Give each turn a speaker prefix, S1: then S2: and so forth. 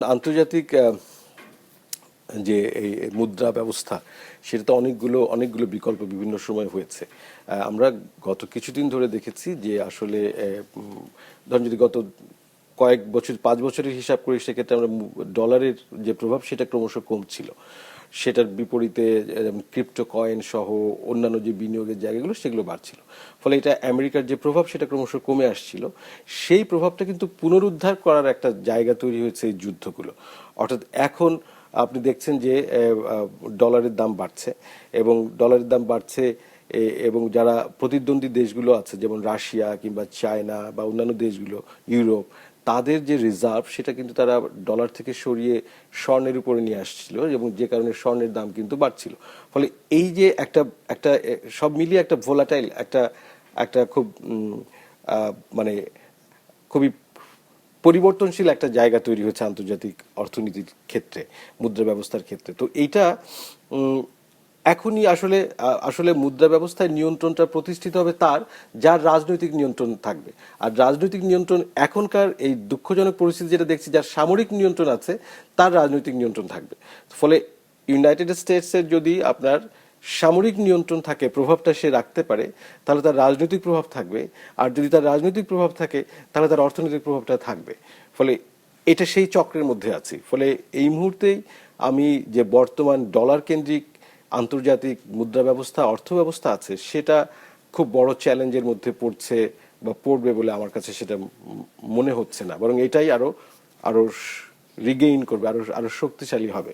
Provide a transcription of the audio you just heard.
S1: আন্তর্জাতিক যে এই মুদ্রা ব্যবস্থা সেটা তো অনেকগুলো অনেকগুলো বিকল্প বিভিন্ন সময় হয়েছে। আমরা গত কিছুদিন ধরে দেখেছি যে আসলে ধরুন যদি গত কয়েক বছর 5 বছরের হিসাব করি সেক্ষেত্রে আমরা ডলারের যে প্রভাব সেটা ক্রমশ কমছিল। সেটার বিপরীতে ক্রিপ্টো কয়েন সহ অন্যান্য যে বিনিয়োগের জায়গাগুলো সেগুলো বাড়ছিল। ফলে এটা আমেরিকার যে প্রভাব সেটা ক্রমশ কমে আসছিল। সেই প্রভাবটা কিন্তু পুনরুদ্ধার করার একটা জায়গা তৈরি হয়েছে এই যুদ্ধগুলো। অর্থাৎ এখন আপনি দেখছেন যে ডলারের দাম বাড়ছে এবং ডলারের দাম বাড়ছে এবং যারা প্রতিদ্বন্দ্বী দেশগুলো আছে যেমন রাশিয়া কিংবা চায়না বা অন্যান্য দেশগুলো, ইউরোপ, তাদের যে রিজার্ভ সেটা কিন্তু তারা ডলার থেকে সরিয়ে স্বর্ণের উপরে নিয়ে আসছিল এবং যে কারণে স্বর্ণের দাম কিন্তু বাড়ছিল। ফলে এই যে একটা একটা সব মিলিয়ে একটা ভোলাটাইল একটা একটা খুব মানে খুবই পরিবর্তনশীল একটা জায়গা তৈরি হচ্ছে আন্তর্জাতিক অর্থনীতির ক্ষেত্রে, মুদ্রা ব্যবস্থার ক্ষেত্রে। তো এইটা এখনই আসলে আসলে মুদ্রা ব্যবস্থায় নিয়ন্ত্রণটা প্রতিষ্ঠিত হবে তার যার রাজনৈতিক নিয়ন্ত্রণ থাকবে। আর রাজনৈতিক নিয়ন্ত্রণ এখনকার এই দুঃখজনক পরিস্থিতি যেটা দেখছি, যার সামরিক নিয়ন্ত্রণ আছে তার রাজনৈতিক নিয়ন্ত্রণ থাকবে। ফলে ইউনাইটেড স্টেটসের যদি আপনার সামরিক নিয়ন্ত্রণ থাকে, প্রভাবটা সে রাখতে পারে, তাহলে তার রাজনৈতিক প্রভাব থাকবে। আর যদি তার রাজনৈতিক প্রভাব থাকে তাহলে তার অর্থনৈতিক প্রভাবটা থাকবে। ফলে এটা সেই চক্রের মধ্যে আছি। ফলে এই মুহূর্তেই আমি যে বর্তমান ডলার কেন্দ্রিক আন্তর্জাতিক মুদ্রা ব্যবস্থা, অর্থ ব্যবস্থা আছে, সেটা খুব বড় চ্যালেঞ্জের মধ্যে পড়ছে বা পড়বে বলে আমার কাছে সেটা মনে হচ্ছে না, বরং এটাই আরো আরো রিগেইন করবে, আরো আরো শক্তিশালী হবে।